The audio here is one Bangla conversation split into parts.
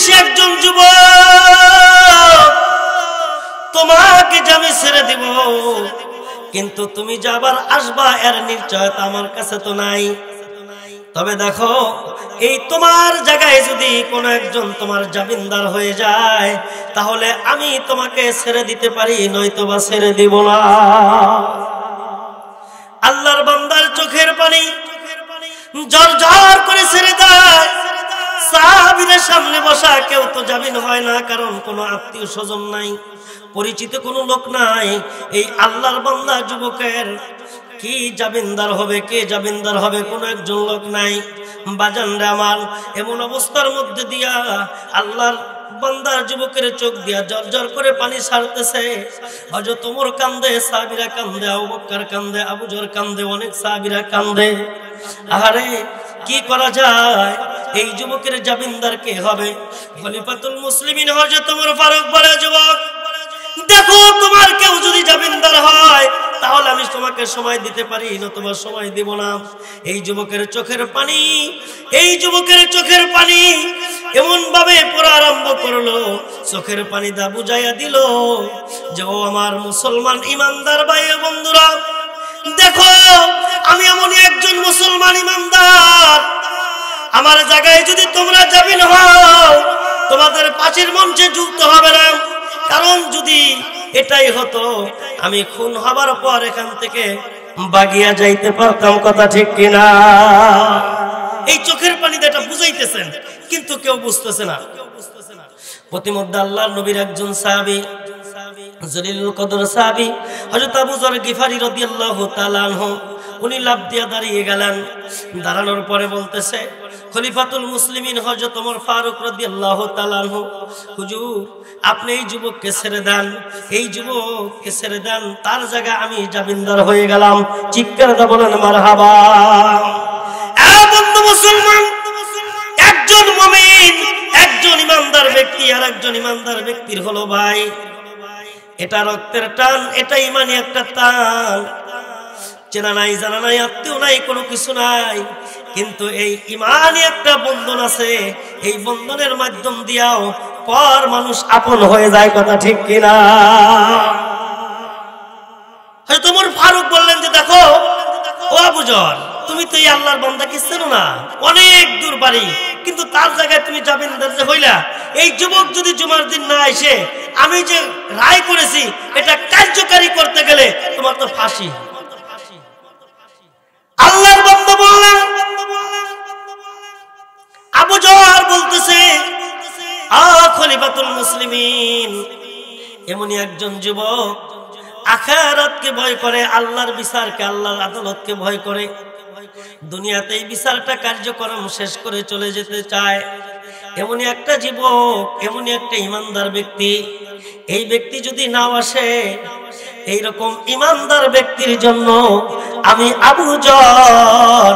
বলতেছে একজন যুবক, তোমাকে যে আমি ছেড়ে দিব, কিন্তু তুমি যে আবার আসবা এর নিশ্চয়তা আমার কাছে তো নাই। তবে দেখো, এই তোমার জায়গায় যদি কোনো একজন তোমার জামিনদার হয়ে যায়, তাহলে আমি তোমাকে ছেড়ে দিতে পারি, নয়তো বা ছেড়ে দিব না। আল্লাহর বান্দার চোখের পানি ঝরঝর করে ছেড়ে দেয়। সাহাবীদের সামনে বসা কেউ তো জামিন হয় না, কারণ কোনো আত্মীয় স্বজন নাই, পরিচিত কোনো লোক নাই। এই আল্লাহর বান্দা যুবকের কি জামিনদার হবে, কে জামিনদার হবে, কোনো একজন লোক নাই। বাজানরে আমার, এমন অবস্থার মধ্যে দিয়া আল্লাহর বান্দার যুবকের চোখ দিয়া জর্জর করে পানি ছাড়তেছে। হযরত ওমর কান্দে, সাহাবীরা কান্দে, আবু বকর কান্দে, আবু যর কান্দে, অনেক সাহাবীরা কান্দে। আরে কি করা যায়? এই যুবকের জামিনদার কে হবে? খলিফাতুল মুসলিমিন হযরত ওমর ফারুক বলে, যুবক দেখো, তোমার কেউ যদি জামিনদার হয় তাহলে আমি তোমাকে সময় দিতে পারি, নতুবা সময় দিব না। এই যুবকের চোখের পানি, এই যুবকের চোখের পানি এমন ভাবে পড়া আরম্ভ করলো, চোখের পানি দা বুঝাইয়া দিল যে ও আমার মুসলমান ইমানদার ভাই ও বন্ধুরা, দেখো আমি এমনই একজন মুসলমান ইমানদার, আমার জায়গায় যদি তোমরা জামিন হও তোমাদের পাশের মঞ্চে যুক্ত হবে না। কারণ যদি এটাই হতো, আমি খুন হবার পর এখান থেকে বাগিয়া যাইতে পারতাম। কথা ঠিক কিনা? এই চোখের পানিতে এটা বুঝাইতেছেন, কিন্তু কেউ বুঝতেছে না। প্রতিমধ্যে আল্লাহর নবীর একজন সাহাবী, জলিলুল কদর সাহাবী হযরত আবু যর গিফারি রাদিয়াল্লাহু তাআলা আনহু, উনি লাফ দিয়ে দাঁড়িয়ে গেলেন। দাঁড়ানোর পরে বলতেছে, খলিফাতুল মুসলিমিন হযরত ওমর ফারুক রাদিয়াল্লাহু তাআলা আনহু, হুজুর আপনি এই যুবককে ছেড়ে দেন, এই যুবককে ছেড়ে দেন, তার জায়গায় আমি জামিনদার হয়ে গেলাম। চিৎকার দিয়ে বলেন মারহাবা। বন্ধু মুসলমান, একজন মুমিন, একজন ইমানদার ব্যক্তি আর একজন ইমানদার ব্যক্তির হলো ভাই, এটা রক্তের টান, এটা ইমানি একটা টান। চেনা নাই, জানা নাই, আত্মীয় নাই, কোনো কিছু নাই, কিন্তু এই ইমানি একটা বন্ধন আছে। এই বন্ধনের মাধ্যম দিয়াও পর মানুষ আপন হয়ে যায়। কথা ঠিক কিনা? হয়তো ওমর ফারুক বললেন যে দেখো ও আবু যর, তুমি তো এই আল্লাহর বান্দাকে চেনো না, অনেক দূর বাড়ি, কিন্তু তার জায়গায় তুমি জামিনদার যে হইলা, এই যুবক যদি জুমার দিন না এসে আমি যে রায় করেছি এটা কার্যকারী করতে গেলে তোমার তো ফাঁসি। আল্লাহর বান্দা বললেন, আবু যর বলতেছে, খলিফাতুল মুসলিমিন এমনই একজন যুবক আখিরাতকে ভয় করে, আল্লাহর বিচারকে, আল্লাহর আদালতকে ভয় করে, দুনিয়াতে এই বিচারটা কার্যক্রম শেষ করে চলে যেতে চায়। এমনই একটা যুবক, এমনই একটা ইমানদার ব্যক্তি। এই ব্যক্তি যদি নাও আসে, এইরকম ইমানদার ব্যক্তির জন্য আমি আবু যর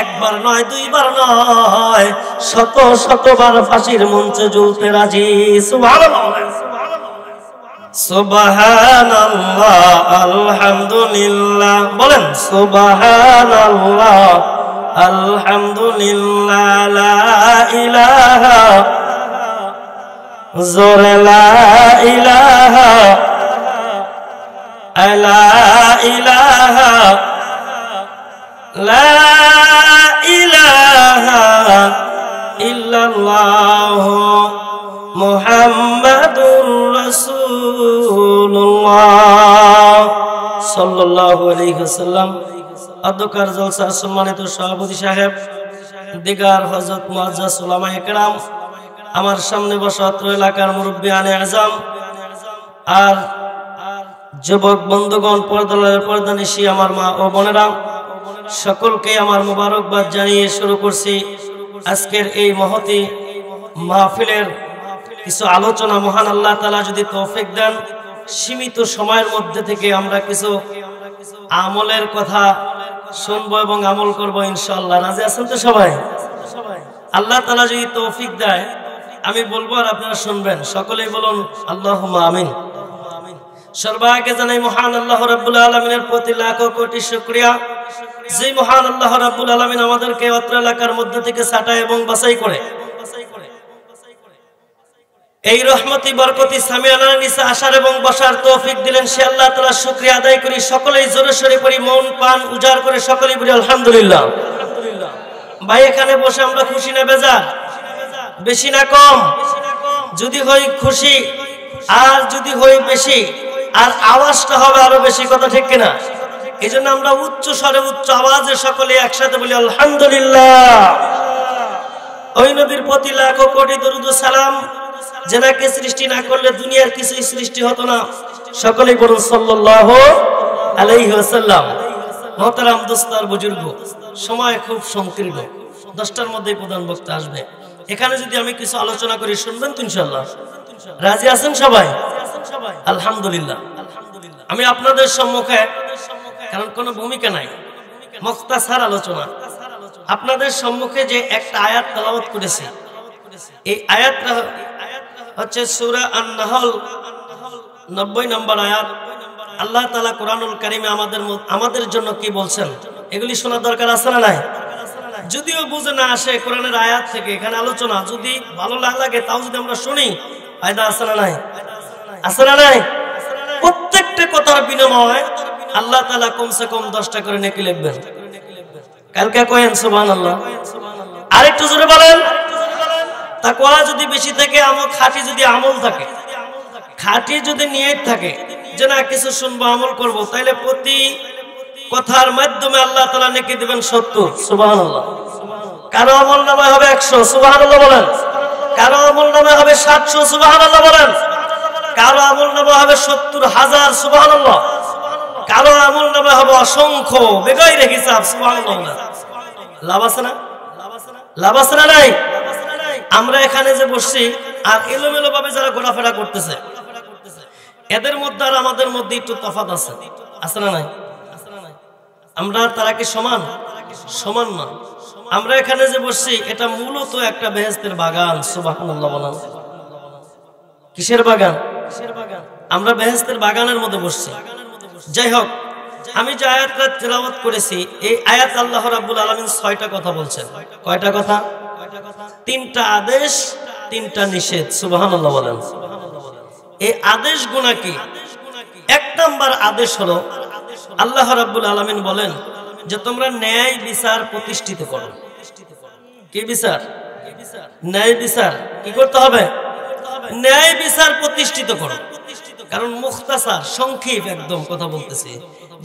একবার নয়, দুইবার নয়, শত শতবার ফাঁসির মঞ্চে ঝুলতে রাজি। সুবহানাল্লাহ, সুবহানাল্লাহ, আলহামদুলিল্লাহ, বলেন সুবহানাল্লাহ, আলহামদুলিল্লাহ, লা ইলাহা, জোরে লা ইলাহা, লা ইলাহা, লা ইলাহা ইল্লাল্লাহ মুহাম্মাদুর রাসূলুল্লাহ সাল্লাল্লাহু আলাইহি ওয়াসাল্লাম। অধ্যক্ষার জলসার সম্মানিত সভাপতি সাহেব, দিগার হযরত মুআজ্জাজ উলামায়ে কেরাম, আমার সামনে বসা অত্র এলাকার মুরব্বিয়ানে আযম, আর যুবক বন্ধুগণ, পর্দানিশী আমার মা ও বোনেরা, সকলকে আমার মোবারকবাদ জানিয়ে শুরু করছি আজকের এই মহতি মাহফিলের কিছু আলোচনা। মহান আল্লাহ তাআলা যদি তৌফিক দেন, সীমিত সময়ের মধ্যে থেকে আমরা কিছু আমলের কথা শুনবো এবং আমল করবো ইনশাআল্লাহ। রাজি আছেন তো সবাই? আল্লাহ তাআলা যদি তৌফিক দেয় আমি বলবো আর আপনারা শুনবেন। সকলেই বলুন আল্লাহুম্মা আমিন। সর্বাগে জানাই মহান আল্লাহ রাব্বুল আলামিনের প্রতি লাখ কোটি শুকরিয়া, যে মহান আল্লাহ রাব্বুল আলামিন আমাদেরকে অত্র এলাকার মধ্যে থেকে ছাঁটাই এবং বাছাই করে এই রহমতি বরকতি সামিয়ানা নিচে আসার এবং বসার তৌফিক দিলেন সে আল্লাহ তাআলা শুকরিয়া আদায় করি। সকলেই জোরে সোরে পড়ি, মন প্রাণ উজাড় করে সকলেই বলি আলহামদুলিল্লাহ। ভাই এখানে বসে আমরা খুশি না বেজার? বেশি না কম? যদি হই খুশি আর যদি হই বেশি, আর আওয়াজটা হবে আরো বেশি, কথা ঠিক কিনা? এই জন্য আমরা উচ্চ স্বরে উচ্চ আওয়াজে সকলে একসাথে বলি আলহামদুলিল্লাহ। ওই নবীর প্রতি লাখো কোটি দরুদ ও সালাম, যেনাকে সৃষ্টি না করলে দুনিয়ার কিছুই সৃষ্টি হতো না। সকলেই বলুন সাল্লাল্লাহু আলাইহি ওয়াসাল্লাম। মোহতারাম দোস্তার বুজুর্গ, সময় খুব সংকীর্ণ, 10টার মধ্যেই প্রধান বক্তা আসবে। এখানে যদি আমি কিছু আলোচনা করি শুনবেন তো ইনশাআল্লাহ? রাজি আছেন সবাই? আলহামদুলিল্লাহ। আমি আপনাদের সম্মুখে, কারণ কোনো ভূমিকা নাই, মুখতাসার আলোচনা, আপনাদের সম্মুখে যে একটা আয়াত তেলাওয়াত করেছি, এই আয়াতটা হচ্ছে সূরা আন-নাহল 90 নম্বর আয়াত। আল্লাহ তাআলা কোরআনুল কারীমে আমাদের জন্য কি বলছেন এগুলি শোনার দরকার আছে না নাই? যদিও বুঝে না আসে কোরআনের আয়াত থেকে, এখানে আলোচনা যদি ভালো না লাগে তাও যদি আমরা শুনি, ফায়দা আছে না নাই? আছে না নাই? প্রত্যেকটা কথার বিনিময়ে আল্লাহ তাআলা কমসে কম 10টা করে নেকি লিখবেন। কালকে কয়েন সুবহানাল্লাহ। আরেকটু জোরে বলেন। তাকওয়া যদি বেশি থাকে, খাঁটি যদি আমল থাকে, খাঁটি যদি নিয়ত থাকে যে না কিছু শুনবো আমল করব, তাইলে প্রতি কথার মাধ্যমে আল্লাহ তাআলা নেকি দিবেন 70। সুবহানাল্লাহ। কারো আমল নামে হবে 100। সুবহানাল্লাহ বলেন। কারো আমল নামে হবে 700। সুবহানাল্লাহ বলেন। কারো আমল নামে হবে 70,000। সুবহানাল্লাহ। কারো আমল নামে হবে অসংখ্য বেগাইরে হিসাব। সুবহানাল্লাহ। লাভ আছে না? লাভ আছে না নাই? আমরা এখানে যে বসছি আর এলোমেলো ভাবে যারা ঘোরাফেরা করতেছে, এদের মধ্যে আর আমাদের মধ্যে একটু তফাৎ আছে। আছে না নাই? আমরা তারা কি সমান? সমান না। আমরা এখানে যে বসছি এটা মূলত একটা বেহেশতের বাগান। সুবহানাল্লাহ বলেন। কিসের বাগান? আমরা বেহেশতের বাগানের মধ্যে বসছি। যাই হোক, আমি যে আয়াতটা তেলাওয়াত করেছি, এই আয়াত আল্লাহ রাব্বুল আলামিন 6টা কথা বলছেন। কয়টা কথা? 3টা আদেশ, 3টা নিষেধ। সুবহানাল্লাহ বলেন। এই আদেশ গুনাহ কি? 1 নাম্বার আদেশ হলো আল্লাহ রাব্বুল আলামিন বলেন যে তোমরা ন্যায় বিচার প্রতিষ্ঠিত করো। কি বিচার? ন্যায় বিচার কি করতে হবে? ন্যায় বিচার প্রতিষ্ঠিত করো। কারণ মুখতাসার সংক্ষেপ একদম কথা বলতেছি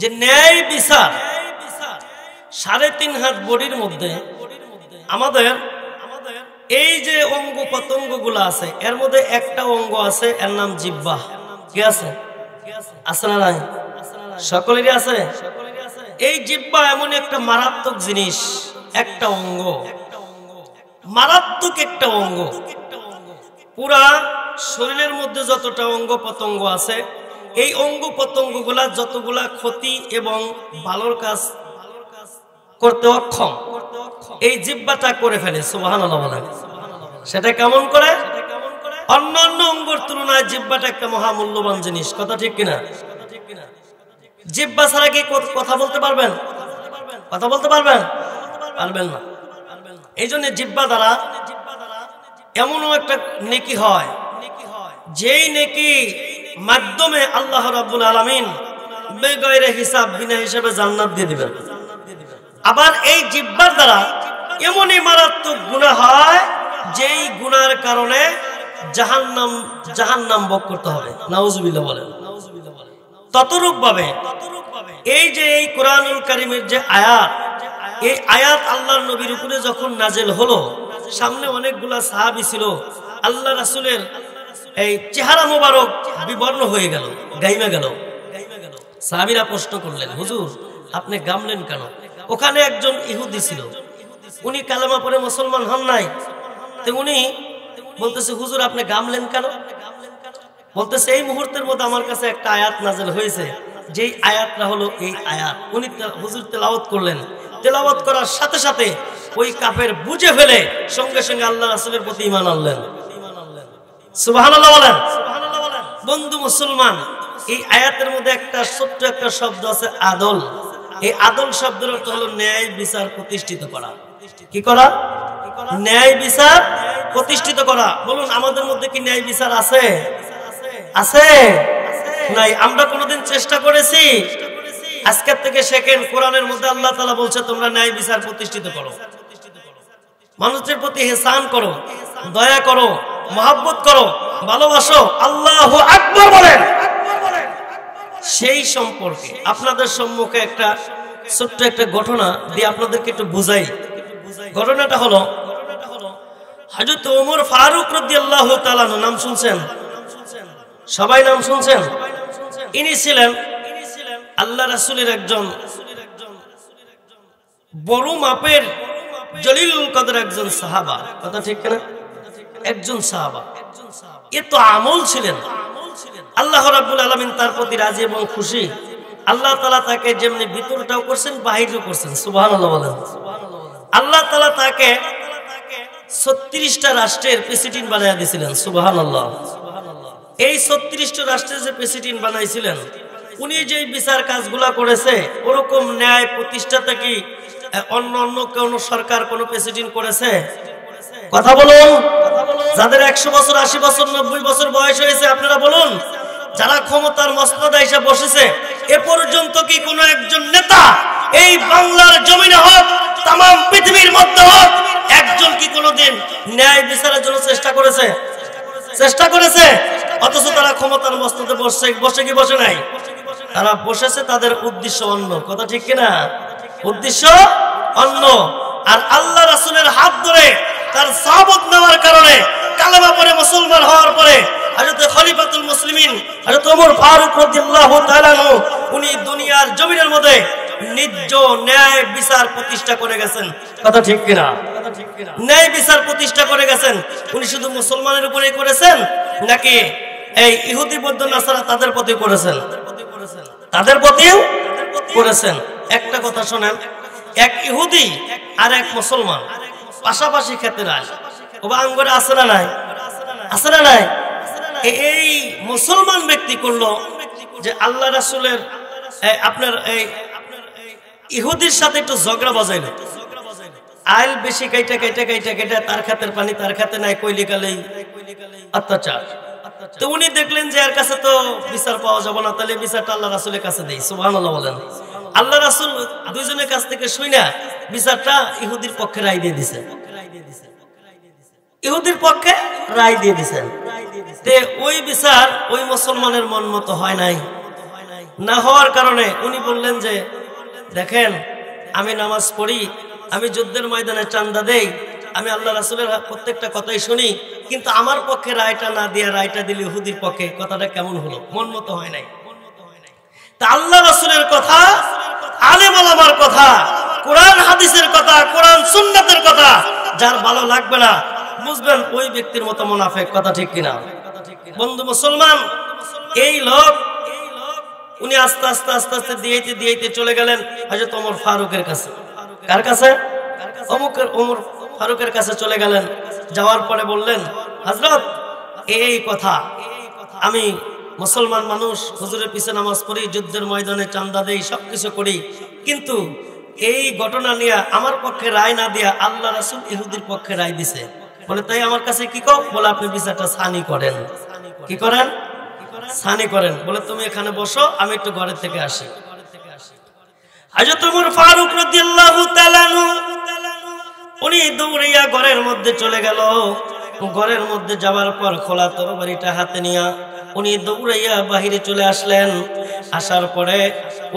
যে ন্যায় বিচার 3.5 হাত বডির মধ্যে আমাদের এই যে অঙ্গ প্রত্যঙ্গ গুলো আছে, এর মধ্যে একটা অঙ্গ আছে, এর নাম জিহ্বা। কি আছে? আছে না নাই? সকলেরই আছে। এই জিহ্বা এমন একটা মারাত্মক জিনিস, একটা অঙ্গ, মারাত্মক একটা অঙ্গ। পুরা শরীরের মধ্যে যতটা অঙ্গ প্রত্যঙ্গ আছে, এই অঙ্গ প্রত্যঙ্গ গুলা যতগুলা ক্ষতি এবং ভালোর কাজ করতে অক্ষম, এই জিহ্বাটা করে ফেলে। সুবহানাল্লাহ বলেন। সেটা কেমন করে? অন্যান্য অঙ্গের তুলনায় জিহ্বাটা একটা মহামূল্যবান জিনিস। কথা ঠিক কিনা? জিহ্বা ছাড়া কি কথা বলতে পারবেন? কথা বলতে পারবেন? পারবেন না। এই জন্য জিহ্বা দ্বারা এমনও একটা নেকি হয়, যেই নেকি মাধ্যমে আল্লাহ রাব্বুল আলামিন বেগাইরে হিসাব, বিনা হিসাবে জান্নাত দিয়ে দিবেন। আবার এই জিহ্বার দ্বারা এমনই মারাত্মক গুনাহ হয়, যেই গুনার কারণে জাহান্নাম ভোগ করতে হবে। নাউজুবিল্লাহ বলেন। ততরূপ ভাবে এই যে এই কোরআনুল কারীমের যে আয়াত, এই আয়াত আল্লাহর নবীর উপরে যখন নাজেল হলো, সামনে অনেকগুলা সাহাবী ছিল, আল্লাহ রাসূলের এই চেহারা মোবারক বিবর্ণ হয়ে গেল, গাইমা গেল। সাহাবীরা প্রশ্ন করলেন, হুজুর আপনি গামলেন কেন? ওখানে একজন ইহুদি ছিল, উনি কালেমা পড়ে মুসলমান হন নাই। তো উনি বলতেছে, হুজুর আপনি গামলেন কেন? বলতেছে, এই মুহূর্তের মধ্যে আমার কাছে একটা আয়াত নাযিল হয়েছে, যেই আয়াতটা হলো এই আয়াত। উনি হুজুর তেলাওয়াত করলেন। তেলাওয়াত করার সাথে সাথে ওই কাফের বুঝে ফেলে সঙ্গে সঙ্গে আল্লাহ রাসূলের প্রতি ঈমান আনলেন। সুবহানাল্লাহ বলেন। বন্ধু মুসলমান, এই আয়াতের মধ্যে একটা ছোট্ট একটা শব্দ আছে, আদল। এই আদল শব্দের অর্থ হলো ন্যায় বিচার প্রতিষ্ঠিত করা। কি করা? ন্যায় বিচার প্রতিষ্ঠিত করা। বলুন আমাদের মধ্যে কি ন্যায় বিচার আছে? আছে নাই? আমরা কোনোদিন চেষ্টা করেছি? আজকের থেকে শেখেন, কোরআনের মধ্যে আল্লাহ তাআলা বলছে তোমরা ন্যায় বিচার প্রতিষ্ঠিত করো, মানুষের প্রতি ইহসান করো, দয়া করো, মহব্বত করো, ভালোবাসো। আল্লাহু আকবার বলেন। সেই সম্পর্কে আপনাদের সম্মুখে একটা ছোট্ট একটা ঘটনা দিয়ে আপনাদেরকে একটু বুঝাই। ঘটনাটা হলো হযরত ওমর ফারুক রাদিয়াল্লাহু তাআলা, নাম শুনছেন? সবাই নাম শুনছেন? ইনি ছিলেন আল্লাহ রাসূলের একজন বড় মাপের জলিল কদর একজন সাহাবা। কথা ঠিক না? একজন সাহাবা, এত আমল ছিলেন। আল্লাহ রাব্বুল আলামিন তার প্রতি রাজি এবং খুশি। আল্লাহ তাআলা তাকে যেমনি ভিতরটাও করছেন বাহিরও করছেন। সুবহানাল্লাহ বলেন। আল্লাহ তাআলা তাকে 36টা রাষ্ট্রের প্রেসিডেন্ট বানায়া দিয়েছিলেন। সুবহানাল্লাহ। এই 36টা রাষ্ট্রের যে প্রেসিডেন্ট বানাইছিলেন, উনি যে বিচার কাজগুলা করেছে ওরকম ন্যায় প্রতিষ্ঠাতা কি অন্য কোন সরকার কোন প্রেসিডেন্ট করেছে? কথা বলুন। যাদের 100 বছর 80 বছর 90 বছর বয়স হয়েছে আপনারা বলুন, যারা ক্ষমতার মসনদে এসে বসেছে, এ পর্যন্ত কি কোনো একজন নেতা এই বাংলার জমিনে হোক তাম পৃথিবীর মধ্যে হোক একজন কি কোনোদিন ন্যায় বিচারের জন্য চেষ্টা করেছে? চেষ্টা করেছে? অথচ তারা ক্ষমতার মসনদে বসে কি বসে নাই? তারা বসেছে তাদের উদ্দেশ্য অন্য। কথা ঠিক কিনা? উদ্দেশ্য অন্য। আর আল্লাহ রাসূলের হাত ধরে তার সাহাবত নেওয়ার কারণে কালেমা পড়ে মুসলমান হওয়ার পরে হযরত খলিফাতুল মুসলিমিন হযরত ওমর ফারুক রাদিয়াল্লাহু তাআলা উনি দুনিয়ার জমিনের মধ্যে নিজ ন্যায় বিচার প্রতিষ্ঠা করে গেছেন। কথা ঠিক কিনা? ন্যায় বিচার প্রতিষ্ঠা করে গেছেন। উনি শুধু মুসলমানের উপরেই করেছেন নাকি এই ইহুদি বৌদ্ধ নাসারা তাদের প্রতি করেছেন? তাদের প্রতিও করেছেন। একটা কথা শোনেন, এক ইহুদি আর এক মুসলমান পাশাপাশি খেতে রায় ওবা আঙ্গরে আছে না নাই? আছে না নাই? এই মুসলমান ব্যক্তি করলো যে আল্লাহ রাসূলের আপনার এই ইহুদির সাথে একটু ঝগড়া বাজাইলো। আইল বেশি কাইটা তার খাতের পানি তার খাতে নাই, কইলি কালেই অত্যাচার। তো উনি দেখলেন যে এর কাছে তো বিচার পাওয়া যাবে না, তাহলে বিচারটা আল্লাহ রাসূলের কাছে দেই। সুবহানাল্লাহ বলেন। আল্লাহ রাসূল দুইজনের কাছ থেকে শুইনা বিচারটা ইহুদির পক্ষে রায় দিয়ে দিয়েছেন। ইহুদির পক্ষে রায় দিয়ে দিয়েছেন। তে ওই বিচার ওই মুসলমানের মন মতো হয় নাই। না হওয়ার কারণে উনি বললেন যে দেখেন, আমি নামাজ পড়ি, আমি যুদ্ধের ময়দানে চান্দা দেই, আমি আল্লাহ রাসূলের প্রত্যেকটা কথাই শুনি, কিন্তু আমার পক্ষে রায়টা না দিয়ে রায়টা দিলে ইহুদির পক্ষে, কথাটা কেমন হলো? মন মতো হয় নাই। তা আল্লাহ রাসূলের কথা, আলেম ওলামার কথা, কোরআন হাদিসের কথা, কোরআন সুন্নাতের কথা যার ভালো লাগবে না, বুঝবেন ওই ব্যক্তির মতো মুনাফিক। কথা ঠিক কিনা? বন্ধু মুসলমান, এই লোক উনি আস্তে আস্তে আস্তে আস্তে দিয়েতে চলে গেলেন হযরত ওমর ফারুকের কাছে। কার কাছে? ওমর ফারুকের কাছে চলে গেলেন। যাওয়ার পরে বললেন, হযরত এই কথা, আমি মুসলমান মানুষ, হুজুরের পিছে নামাজ পড়ি, যুদ্ধের ময়দানে চান্দা দেই, সবকিছু করি, কিন্তু এই ঘটনা নিয়ে আমার পক্ষে রায় না দিয়া আল্লাহ রাসূল ইহুদির পক্ষে রায় দিছে। বলে তাই আমার কাছে কি কও? বলে আপনি বিচারটা সানি করেন। কি করেন? সানি করেন। বলে তুমি এখানে বসো, আমি একটু ঘরের থেকে আসি। হযরত ওমর ফারুক রাদিয়াল্লাহু তাআলা উনি দৌড়িয়া ঘরের মধ্যে চলে গেল। ঘরের মধ্যে যাওয়ার পর খোলা তরবারিটা হাতে নিয়া উনি দৌড়াইয়া বাহিরে চলে আসলেন। আসার পরে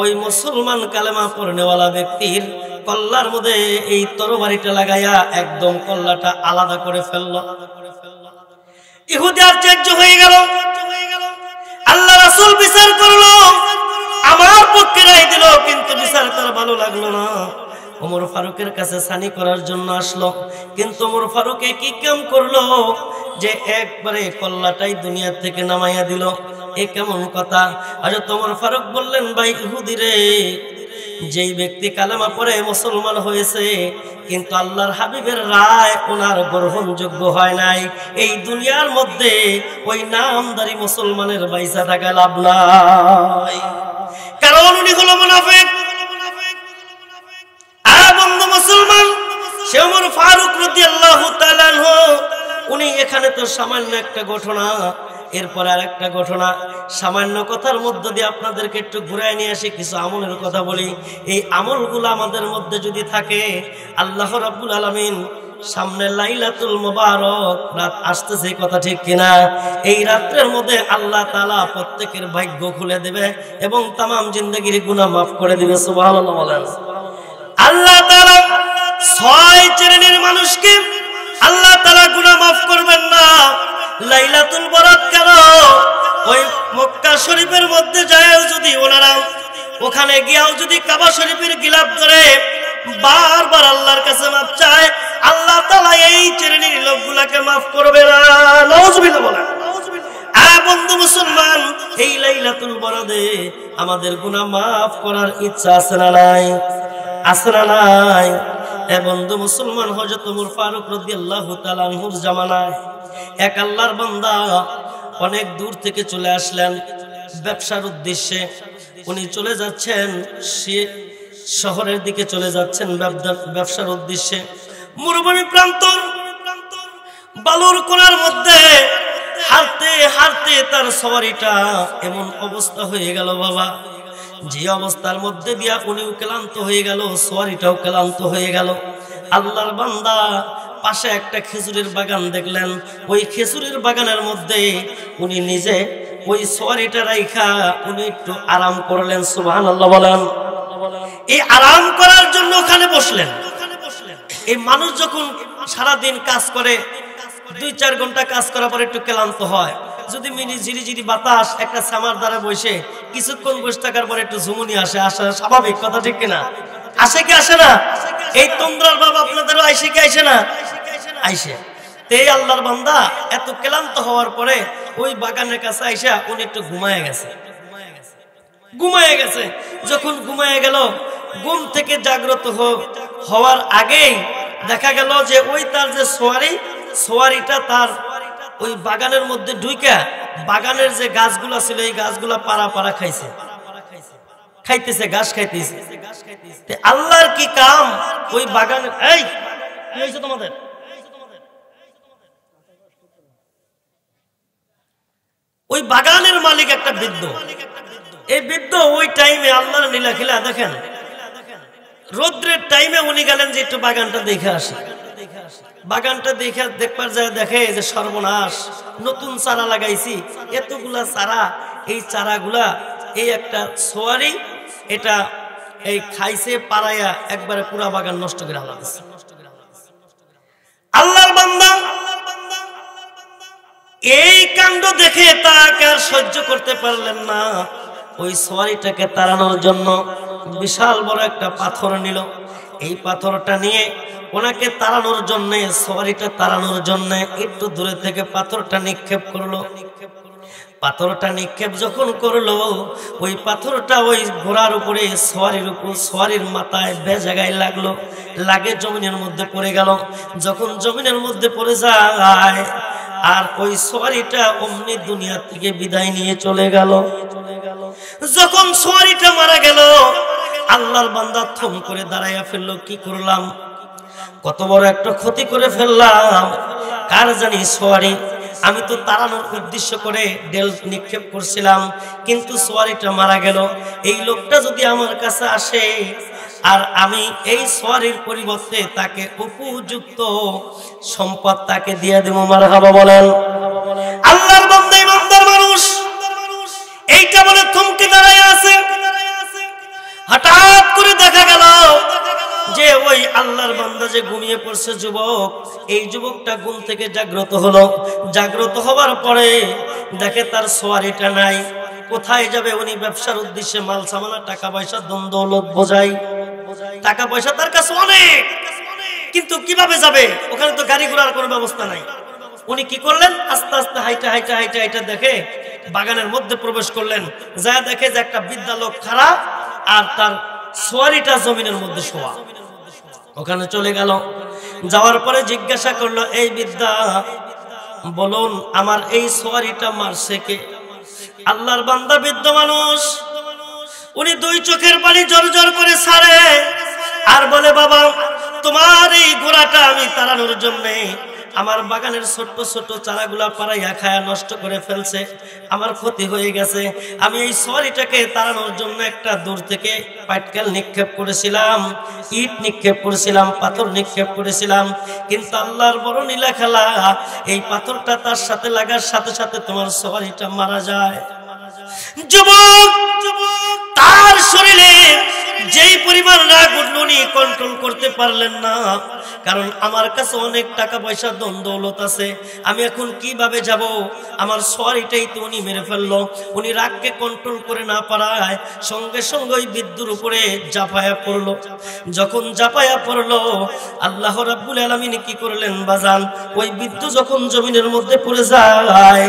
ওই মুসলমান কালেমা পড়নেওয়ালা ব্যক্তির কল্লার মধ্যে এই তরবারিটা লাগাইয়া একদম কল্লাটা আলাদা করে ফেলল। ইহুদি আশ্চর্য হয়ে গেল। আল্লাহ রাসূল বিচার করলো, আমার পক্ষে রায় দিল, কিন্তু বিচার তার ভালো লাগলো না। ওমর ফারুকের কাছে সানি করার জন্য আসলো, কিন্তু ওমর ফারুক কি কাম করলো যে একবারে কল্লাটাই দুনিয়া থেকে নামাইয়া দিল। এ কেমন কথা? হযরত ওমর ফারুক বললেন, ভাই ইহুদি রে, যেই ব্যক্তি কালেমা পড়ে মুসলমান হয়েছে কিন্তু আল্লাহর হাবিবের রায় ওনার গ্রহণযোগ্য হয় নাই, এই দুনিয়ার মধ্যে ওই নামদারি মুসলমানের বাইসা থাকা লাভ নাই, কারণ উনি হলো মুনাফিক। বন্ধু মুসলমান, সে ওমর ফারুক রাদিয়াল্লাহু তাআলা আনহু উনি এখানে তো সামান্য একটা ঘটনা, এরপর আর একটা ঘটনা, সামান্য কথার মধ্য দিয়ে আপনাদেরকে একটু ঘুরায় নিয়ে আসি, কিছু আমলের কথা বলি। এই আমলগুলো আমাদের মধ্যে যদি থাকে, আল্লাহ রাব্বুল আলামিন সামনে লাইলাতুল মুবারক রাত আসতেছে, কথা ঠিক কিনা? এই রাতের মধ্যে আল্লাহ তাআলা প্রত্যেকের ভাগ্য খুলে দেবে এবং তামাম জিন্দেগির গুনাহ মাফ করে দিবে। সুবহানাল্লাহ বলেন। আল্লাহ তাআলা 6 শ্রেণীর মানুষকে আল্লাহ তাআলা গুনাহ মাফ করবেন না। লাইলাতুল বরাত কেন? ওই মক্কা শরীফের মধ্যে যায় যদি ওনারা ওখানে গিয়াও যদি কাবা শরীফের গিলাফ ধরে বারবার আল্লাহর কাছে মাফ চায়, আল্লাহ তাআলা এই শ্রেণীর লোকগুলোকে মাফ করবে না। নাউজুবিল্লাহ বলেন। বন্ধু মুসলমান, এই লাইলাতুল বরাতে আমাদের গুনাহ মাফ করার ইচ্ছা আছে না নাই? আছে না নাই? বন্ধু মুসলমান, হযরত ওমর ফারুক রাদিয়াল্লাহু তাআলা আনহুর জামানায় এক আল্লাহর বান্দা অনেক দূর থেকে চলে আসলেন ব্যবসার উদ্দেশ্যে। উনি চলে যাচ্ছেন সে শহরের দিকে চলে যাচ্ছেন ব্যবসার উদ্দেশ্যে। মরুভূমি প্রান্তর, বালুর কোণার মধ্যে হাঁটতে হাঁটতে তার সওয়ারিটা এমন অবস্থা হয়ে গেল বাবা, যে অবস্থার মধ্যে দিয়া উনিও ক্লান্ত হয়ে গেল, সওয়ারিটাও ক্লান্ত হয়ে গেল। আল্লাহর বান্দা পাশে একটা খেজুরের বাগান দেখলেন, ওই খেজুরের বাগানের মধ্যে উনি নিজে ওই সওয়ারিটা রাইখা উনি একটু আরাম করলেন। সুবহানাল্লাহ বলেন। এই আরাম করার জন্য ওখানে বসলেন। এই মানুষ যখন সারাদিন কাজ করে, 2-4 ঘন্টা কাজ করার পর একটু ক্লান্ত হয়, যদি মিনি ঝিরিঝিরি বাতাস একটা সামার দ্বারা বসে কিছুক্ষণ বসে থাকার পর একটু ঝুমুনি আসে, আসা স্বাভাবিক, কথা ঠিক কিনা? আসে কি আসে না? এই তন্দ্রার বাবা আপনাদেরও আইসে কি আইসে না? আইসে। এই আল্লাহর বান্দা এত ক্লান্ত হওয়ার পরে ওই বাগানের কাছে আইসা উনি একটু ঘুমায় গেছে। যখন ঘুমায় গেল, ঘুম থেকে জাগ্রত হওয়ার আগেই দেখা গেল যে ওই তার যে সোয়ারিটা তার ওই বাগানের মধ্যে ঢুইকা বাগানের যে গাছগুলা ছিল এই গাছগুলা পাড়া খাইতেছে, ঘাস খাইতেছে। আল্লাহর কি কাম, ওই বাগানের এই কি হয়েছে তোমাদের? ওই বাগানের মালিক একটা বৃদ্ধ। এই বৃদ্ধ ওই টাইমে আল্লাহর লীলাখিলা দেখেন, রোদ্রের টাইমে উনি গেলেন যে একটু বাগানটা দেখে আসে। বাগানটা দেখে দেখবার যায়, দেখে যে সর্বনাশ, নতুন চারা লাগাইছি, এতগুলা চারা, এই চারাগুলা এই একটা সোয়ারি এটা এই খাইছে পাড়াইয়া একবারে পুরা বাগান নষ্ট করে আলাদা। আল্লাহর বান্দা এই কাণ্ড দেখে তাকে আর সহ্য করতে পারলেন না। ওই সোয়ারিটাকে তাড়ানোর জন্য বিশাল বড় একটা পাথর নিল। এই পাথরটা নিয়ে ওনাকে তাড়ানোর জন্য, সোয়ারিটা তাড়ানোর জন্য একটু দূরে থেকে পাথরটা নিক্ষেপ করলো। পাথরটা নিক্ষেপ যখন করলো, ওই পাথরটা ওই ঘোড়ার উপরে সোয়ারির মাথায় বেজাগায় লাগলো, লাগে জমিনের মধ্যে পড়ে গেল। যখন জমিনের মধ্যে পড়ে যায় আর ওই সোয়ারিটা অমনি দুনিয়া থেকে বিদায় নিয়ে চলে গেল। যখন সোয়ারিটা মারা গেল, আল্লাহর বান্দা থম করে দাঁড়াইয়া ফেললো, কি করলাম, কত বড় একটা ক্ষতি করে ফেললাম। কার জানি সোয়ারি, আমি তো তাড়ানোর উদ্দেশ্য করে ডেল নিক্ষেপ করছিলাম, কিন্তু সোয়ারিটা মারা গেল। এই লোকটা যদি আমার কাছে আসে আর আমি এই সোয়ারির পরিবর্তে তাকে উপযুক্ত সম্পদ তাকে দিয়ে দেব, মারহাবা বলেন। আল্লাহর বান্দা ইমানদার মানুষ এইটা বলে থমকে দাঁড়ায় আছে। হঠাৎ করে দেখা গেল যে ওই আল্লাহর বান্দা যে ঘুমিয়ে পড়ছে যুবক, এই যুবকটা ঘুম থেকে জাগ্রত হলো। জাগ্রত হওয়ার পরে দেখে তার সোয়ারিটা নাই। কোথায় যাবে? উনি ব্যবসার উদ্দেশ্যে মাল সামানা, টাকা পয়সা, ধন দৌলত বোঝাই, টাকা পয়সা তার কাছে অনেক, কিন্তু কিভাবে যাবে? ওখানে তো গাড়ি ঘোড়ার কোনো ব্যবস্থা নাই। উনি কি করলেন? আস্তে আস্তে হাইটা দেখে বাগানের মধ্যে প্রবেশ করলেন। যা দেখে যে একটা বৃদ্ধা লোক খাড়া আর তার সোয়ারিটা জমিনের মধ্যে শোয়া। ওখানে চলে গেল। যাওয়ার পরে জিজ্ঞাসা করলো, এই বৃদ্ধা বলুন, আমার এই সোয়ারিটা মারছে কে? আল্লাহর বান্দা বৃদ্ধ মানুষ, উনি 2 চোখের পানি জর করে ছাড়ে আর বলে, বাবা তোমার এই ঘোড়াটা আমি তাড়ানোর জন্য আমার বাগানের ছোট্ট ছোট্ট চারাগুলা পাড়াইয়া খায়া নষ্ট করে ফেলছে, আমার ক্ষতি হয়ে গেছে। আমি এই সরিটাকে তাড়ানোর জন্য একটা দূর থেকে পাটকেল নিক্ষেপ করেছিলাম, ইট নিক্ষেপ করেছিলাম, পাথর নিক্ষেপ করেছিলাম, কিন্তু আল্লাহর বড় নীলা খেলা, এই পাথরটা তার সাথে লাগার সাথে সাথে তোমার সরিটা মারা যায়। যুবক তার শরীরে যেই পরিমাণ রাগ উঠল উনি কন্ট্রোল করতে পারলেন না, কারণ আমার কাছে অনেক টাকা পয়সা ধন দৌলত আছে, আমি এখন কিভাবে যাব, আমার সরিটাই তো উনি মেরে ফেললো। উনি রাগকে কন্ট্রোল করে না পারায় সঙ্গে সঙ্গে ওই বিদ্যুর উপরে জাপায়া পড়লো। যখন জাপায়া পড়লো, আল্লাহ রাব্বুল আলামিন কি করলেন বাজান, ওই বিদ্যুৎ যখন জমিনের মধ্যে পড়ে যায়,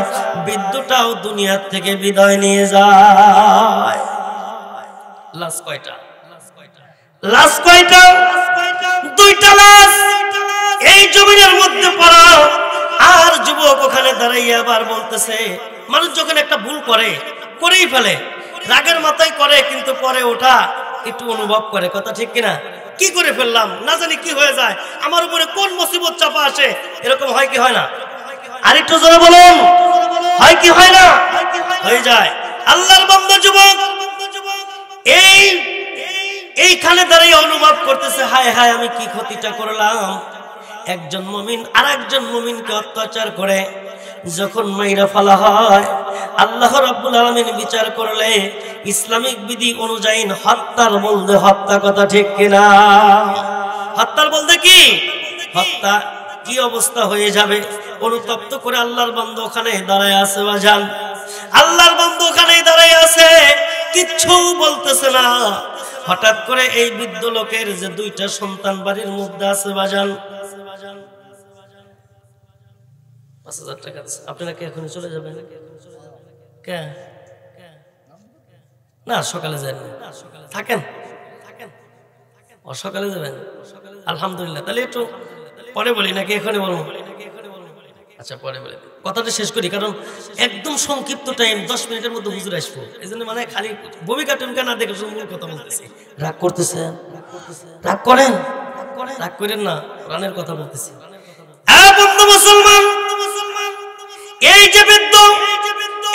বিদ্যুৎটাও দুনিয়ার থেকে বিদায় নিয়ে যায়। লাশ কয়টা? লাশ কয়টা? দুইটা লাশ এই জমিনের মধ্যে পড়া। আর যুবক ওখানে দাঁড়াইয়া আবার বলতেছে, মানুষ যখন একটা ভুল করে, করেই ফেলে, রাগের মাথায় করে, কিন্তু পরে ওটা একটু অনুভব করে, কথা ঠিক কিনা? কি করে ফেললাম, না জানি কি হয়ে যায়, আমার উপরে কোন মুসিবত চাপা আসে, এরকম হয় কি হয় না? আর একটু জোরে বলুন, হয় কি হয় না? হয়ে যায়। আল্লাহর বান্দা যুবক এইখানে দাঁড়িয়ে অনুভব করতেছে, হায় হায় আমি কি ক্ষতিটা করলাম। একজন মুমিন আর একজন মুমিনকে অত্যাচার করে যখন মাইরা ফেলা হয়, আল্লাহ রাব্বুল আলামিন বিচার করলে ইসলামিক বিধি অনুযায়ী হত্যার বলতে হত্যা, কথা ঠিক কিনা? হত্যার বলতে কি হত্যা, কি অবস্থা হয়ে যাবে অনুতপ্ত করে আল্লাহর বান্দা ওখানে দাঁড়ায় আছে বাজান। আল্লাহর বান্দা ওখানে দাঁড়ায় আছে, কিচ্ছু বলতেছে না। হঠাৎ করে এই বৃদ্ধ লোকের যে দুইটা সন্তান বাড়ির মধ্যে আছে বাজান, ৫,০০০ টাকা আছে, আপনারা কি এখন চলে যাবেন? না সকালে যান, থাকেন, সকালে যাবেন। আলহামদুলিল্লাহ, তাহলে একটু পরে বলি নাকি এখানে বলবো? আচ্ছা পরে বলে কথাটা শেষ করি, কারণ একদম সংক্ষিপ্ত টাইম, ১০ মিনিটের মধ্যে হুজুর আসবো, এই জন্য মানে খালি ভূমিকা টুমিকা না দেখে মূল কথা বলতেছি। রাগ করতেছেন? রাগ করেন, রাগ করেন না, প্রাণের কথা বলতেছি। বন্ধু মুসলমান, এই যে বৃদ্ধ,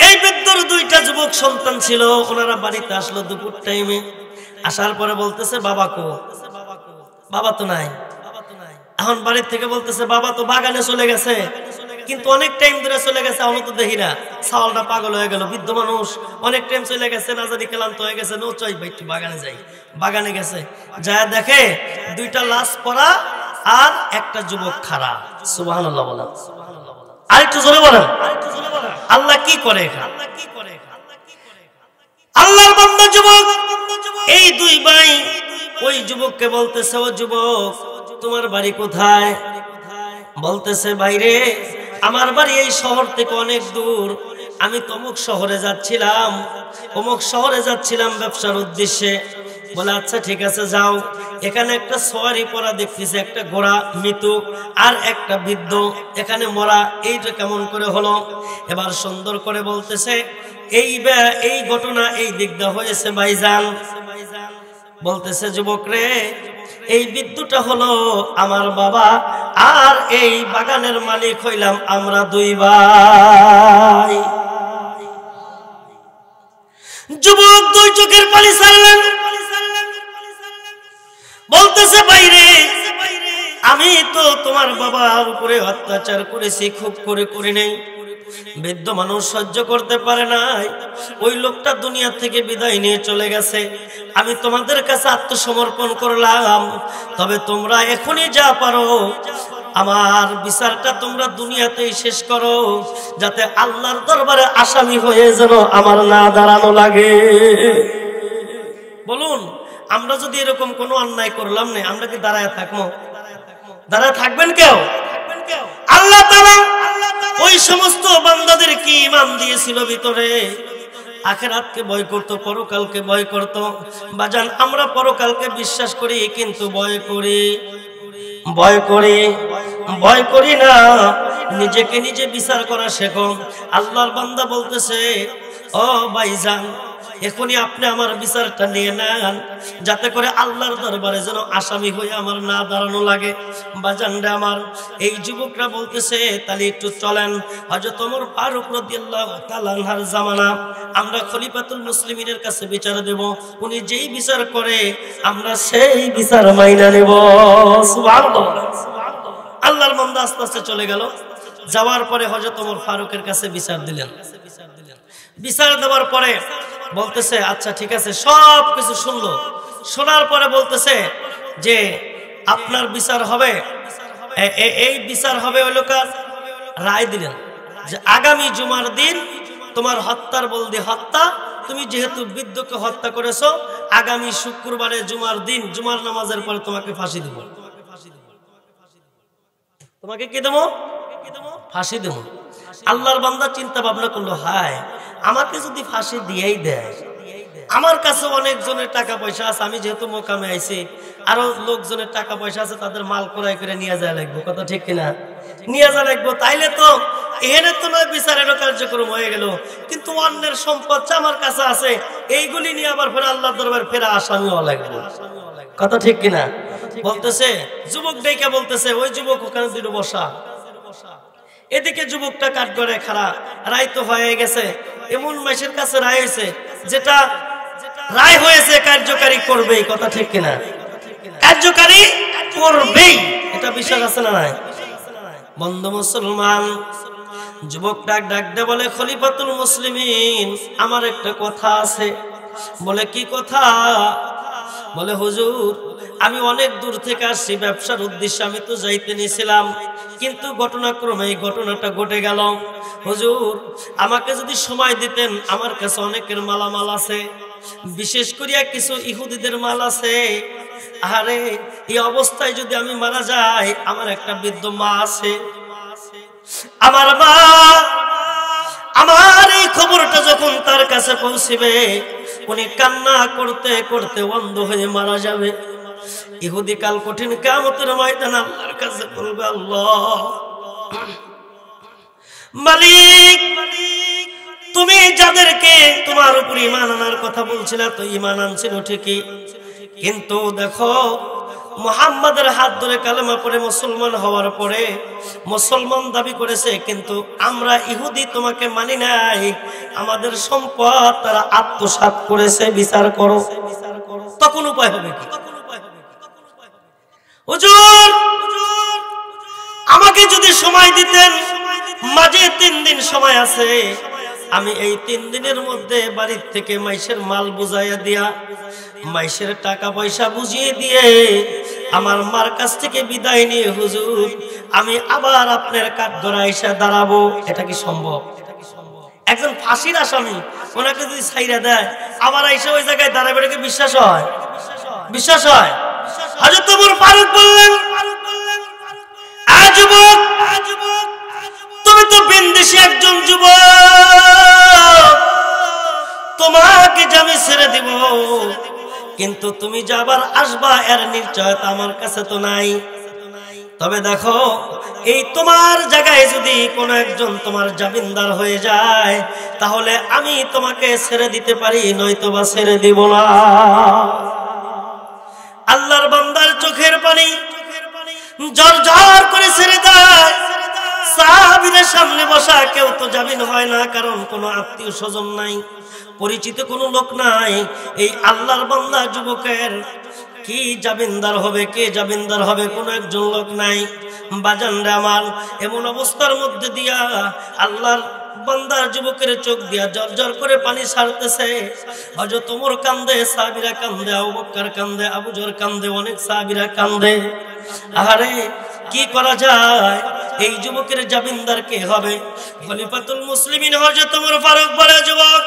এই বৃদ্ধর দুইটা যুবক সন্তান ছিল, ওনারা বাড়িতে আসলো দুপুর টাইমে। আসার পরে বলতেছে, বাবা কো? বাবা তো নাই। এখন বাড়ির থেকে বলতেছে, বাবা তো বাগানে চলে গেছে, কিন্তু অনেক টাইম ধরে চলে গেছে, আমি তো দেখি না। ছাওয়ালটা পাগল হয়ে গেল, বৃদ্ধ মানুষ অনেক টাইম চলে গেছে, না জানি ক্লান্ত হয়ে গেছে, নো চাই ভাই একটু বাগানে যাই। বাগানে গেছে, যা দেখে দুইটা লাশ পড়া আর একটা যুবক খাড়া। সুবহানাল্লাহ বলেন, আর একটু জোরে বলেন। আল্লাহ কি করে? আল্লাহর বান্দা যুবক, এই দুই ভাই ওই যুবককে বলতেছে, ও যুবক তোমার বাড়ি কোথায়? বলতেছে, বাইরে আমার বাড়ি এই শহর থেকে অনেক দূর, আমি তমুক শহরে যাচ্ছিলাম, অমুক শহরে যাচ্ছিলাম ব্যবসার উদ্দেশ্যে। বলে আচ্ছা ঠিক আছে যাও। এখানে একটা সওয়ারি পরা দেখতেছে, একটা ঘোড়া মৃত আর একটা বৃদ্ধ এখানে মরা, এইটা কেমন করে হলো? এবার সুন্দর করে বলতেছে, এই ঘটনা এই দিকটা হয়েছে ভাইজান। বলতেছে, যুবক রে এই বৃদ্ধটা হলো আমার বাবা, আর এই বাগানের মালিক হইলাম আমরা দুই ভাই। যুবক দুই চোখের পানি ছাড়লেন, বলতেছে, বাইরে আমি তো তোমার বাবার উপরে অত্যাচার করেছি, খুব করে নাই। বৃদ্ধ মানুষ সহ্য করতে পারে নাই, ওই লোকটা দুনিয়া থেকে বিদায় নিয়ে চলে গেছে, আমি তোমাদের কাছে আত্মসমর্পণ করলাম। তবে তোমরা এখনই যা পারো আমার বিচারটা তোমরা দুনিয়াতেই শেষ করো, যাতে আল্লাহর দরবারে আসামি হয়ে যেন আমার না দাঁড়ানো লাগে। বলুন, আমরা যদি এরকম কোনো অন্যায় করলাম না, আমরা কি দাঁড়ায় থাকবো? দাঁড়ায় থাকবেন কেউ? আল্লাহ তাআলা ওই সমস্ত বান্দাদের কি ঈমান দিয়েছিল ভিতরে, আখিরাতকে ভয় করত, পরকালকে ভয় করত। বাজান আমরা পরকালকে বিশ্বাস করি, কিন্তু ভয় করি না। নিজেকে নিজে বিচার করা শেখো। আল্লাহর বান্দা বলতেছে, ও ভাইজান এখনই আপনি আমার বিচারটা নিয়ে নেন, যাতে করে আল্লাহর দরবারে যেন আসামি হয়ে আমার না দাঁড়ানো লাগে। বাজানরা আমার, এই যুবকরা বলতেছে তাহলে একটু চলেন, হযরত ওমর ফারুক রাদিয়াল্লাহু তাআলা আনহুর জামানা, আমরা খলিফাতুল মুসলিমিনের কাছে বিচার দেব, উনি যেই বিচার করে আমরা সেই বিচার মাইনা নেব। সুবহানাল্লাহ। আল্লাহর বান্দা আস্তে আস্তে চলে গেল। যাওয়ার পরে হযরত ওমর ফারুকের কাছে বিচার দিলেন। বিচার দেওয়ার পরে বলতেছে আচ্ছা ঠিক আছে, সব কিছু শুনলো। শোনার পরে বলতেছে যে আপনার বিচার হবে, এই বিচার হবে ওই লোকার রায় দিলেন যে আগামী জুমার দিন তোমার হত্যার বলদি হত্যা, তুমি যেহেতু বৃদ্ধকে হত্যা করেছো, আগামী শুক্রবারে জুমার দিন জুমার নামাজের পরে তোমাকে ফাঁসি দেব। তোমাকে কি দেবো? ফাঁসি দেবো। আল্লাহর বান্দা চিন্তা ভাবনা করলো, হায় আমাকে যদি ফাঁসি দিয়েই দেয়, আমার কাছে অনেকজনের টাকা পয়সা আছে, আমি যেহেতু মোকামে আইছি, আরো লোকজনের টাকা পয়সা আছে, তাদের মাল ক্রয় করে নিয়ে যাওয়া লাগবে, কথা ঠিক কিনা? নিয়ে যাওয়া লাগবে, তাইলে তো এখানে তো নয় বিচারেরও কার্যক্রম হয়ে গেল, কিন্তু অন্যের সম্পদ আমার কাছে আছে, এইগুলি নিয়ে আবার ফেরা আল্লাহর দরবার ফেরা আসামি হওয়া লাগবে, কথা ঠিক কিনা? বলতেছে যুবক ডেকে বলতেছে, ওই যুবক ওখানে দুটো বসা। এদিকে যুবকটা কাঠ করে খাড়া, রায় তো হয়ে গেছে, এমন মাসের কাছে রায় হয়েছে, যেটা রায় হয়েছে কার্যকারী করবেই, কথা ঠিক কিনা? কার্যকারী করবেই, এটা বিশ্বাস আছে না নাই? বন্ধু মুসলমান, যুবক ডাক দে বলে, খলিফাতুল মুসলিমিন আমার একটা কথা আছে। বলে কি কথা? বলে হুজুর আমি অনেক দূর থেকে আসছি, ব্যবসার উদ্দেশ্যে আমি তো যাইতে নিয়েছিলাম, কিন্তু ঘটনাক্রমে এই ঘটনাটা ঘটে গেল। হুজুর আমাকে যদি সময় দিতেন, আমার কাছে অনেকের মালামাল আছে, বিশেষ করিয়া কিছু ইহুদিদের মাল আছে। আরে এই অবস্থায় যদি আমি মারা যাই, আমার একটা বৃদ্ধ মা আছে, আমার মা, আমার এই খবরটা যখন তার কাছে পৌঁছিবে, উনি কান্না করতে করতে অন্ধ হয়ে মারা যাবে। ইহুদি কাল কঠিন কিয়ামতের ময়দানে আল্লাহর কাছে বলবে, আল্লাহ মালিক, তুমি যাদেরকে তোমার উপর ঈমান আনার কথা বলছিলে, তো ঈমান আনছিল ঠিকই, কিন্তু দেখো মুহাম্মাদের হাত ধরে কালেমা পড়ে মুসলমান হওয়ার পরে মুসলমান দাবি করেছে, কিন্তু আমরা ইহুদি তোমাকে মানি নাই, আমাদের সম্পদ তারা আত্মসাৎ করেছে, বিচার করো। তখন উপায় হবে কি? হুজুর আমাকে যদি সময় দিতেন, মাঝে 3 দিন সময় আছে, আমি এই 3 দিনের মধ্যে বাড়ির থেকে মাইশের মাল বুঝাইয়া দিয়া, মাইশের টাকা পয়সা বুঝিয়ে দিয়ে, আমার মার কাছ থেকে বিদায় নিয়ে হুজুর আমি আবার আপনার কাঠগড়ায় এসে দাঁড়াবো। এটা কি সম্ভব? একজন ফাঁসির আসামি, ওনাকে যদি ছাইরা দেয়, আবার এসে ওই জায়গায় দাঁড়াবে, এটা কি বিশ্বাস হয়? বিশ্বাস হয়? হযরত ওমর ফারুক বললেন, যুবক তুমি তো বিনদেশী একজন যুবক, তোমাকে যে আমি ছেড়ে দিব, কিন্তু তুমি যে আবার আসবা এর নিশ্চয়তা আমার কাছে তো নাই। তবে দেখো, এই তোমার জায়গায় যদি কোনো একজন তোমার জামিনদার হয়ে যায়, তাহলে আমি তোমাকে ছেড়ে দিতে পারি, নয়তোবা ছেড়ে দিব না। আল্লাহর বান্দার চোখের পানি ঝরঝর করে ছেড়ে দেয়। সাহাবীদের সামনে বসা কেউ তো জামিন হয় না, কারণ কোনো আত্মীয় স্বজন নাই, পরিচিত কোনো লোক নাই। এই আল্লাহর বান্দা যুবকের কি জামিনদার হবে, কে জামিনদার হবে, কোনো একজন লোক নাই। বাজানরা আমার, এমন অবস্থার মধ্যে দিয়া আল্লাহর বান্দার যুবকের চোখ দিয়া ঝরঝর করে পানি ছাড়তেছে। হযরত ওমর কান্দে, সাহাবীরা কান্দে, আবু বকর কান্দে, আবু যর কান্দে, অনেক সাহাবীরা কান্দে। আরে কি করা যায়? এই যুবকের জামিনদার কে হবে? খলিফাতুল মুসলিমিন হযরত ওমর ফারুক বলে, যুবক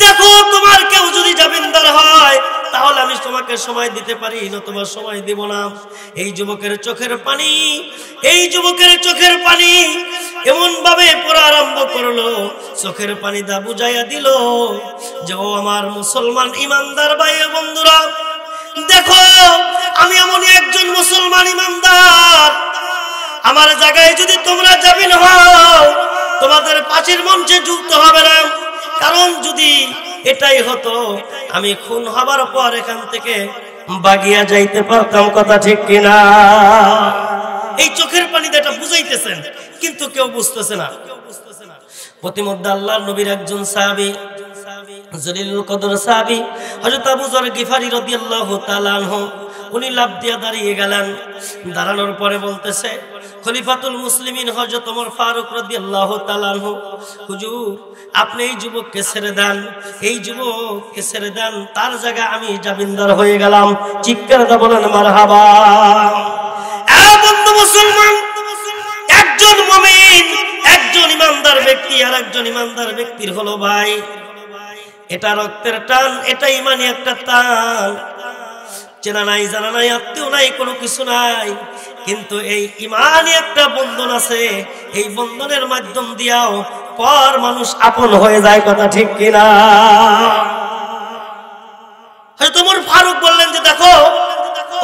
দেখো, তোমার কেউ যদি জামিনদার হয়, তাহলে আমি তোমাকে সময় দিতে পারি, নতুবা সময় দিব না। এই যুবকের চোখের পানি, এই যুবকের চোখের পানি এমন ভাবে পড়া আরম্ভ করলো, চোখের পানি দা বুঝাইয়া দিল যে, ও আমার মুসলমান ইমানদার ভাই ও বন্ধুরা, দেখো আমি এমনই একজন মুসলমান ইমানদার, আমার জায়গায় যদি তোমরা জামিন হও, তোমাদের ফাঁসির মঞ্চে ঝুলতে হবে না, কারণ যদি এটাই হতো, আমি খুন হবার পর এখান থেকে বাগিয়া যাইতে পারতাম। কথা ঠিক কিনা? এই চোখের পানিতে এটা বুঝাইতেছেন, কিন্তু কেউ বুঝতেছে না। প্রতিমধ্যে আল্লাহর নবীর একজন সাহাবী, জলিলুল কদর সাহাবী হযরত আবু যর গিফারী রাদিয়াল্লাহু তাআলা আনহু, উনি লাফ দিয়ে দাঁড়িয়ে গেলেন। দাঁড়ানোর পরে বলতেছে, খলিফাতুল মুসলিমিন হযরত ওমর ফারুক রাদিয়াল্লাহু তাআলা আনহু, হুজুর আপনি এই যুবককে ছেড়ে দেন, এই যুবককে ছেড়ে দেন, তার জায়গায় আমি জামিনদার হয়ে গেলাম। চিৎকার দিয়ে বলেন মারহাবা। বন্ধু মুসলমান, একজন মুমিন, একজন ইমানদার ব্যক্তি আর একজন ইমানদার ব্যক্তির হলো ভাই, এটা রক্তের টান, এটা ইমানি একটা টান। চেনা নাই, জানা নাই, আত্মীয় নাই, কোনো কিছু নাই, কিন্তু এই ইমানি একটা বন্ধন আছে। এই বন্ধনের মাধ্যম দিয়াও পর মানুষ আপন হয়ে যায়। কথা ঠিক কিনা? হয়তো ওমর ফারুক বললেন যে দেখো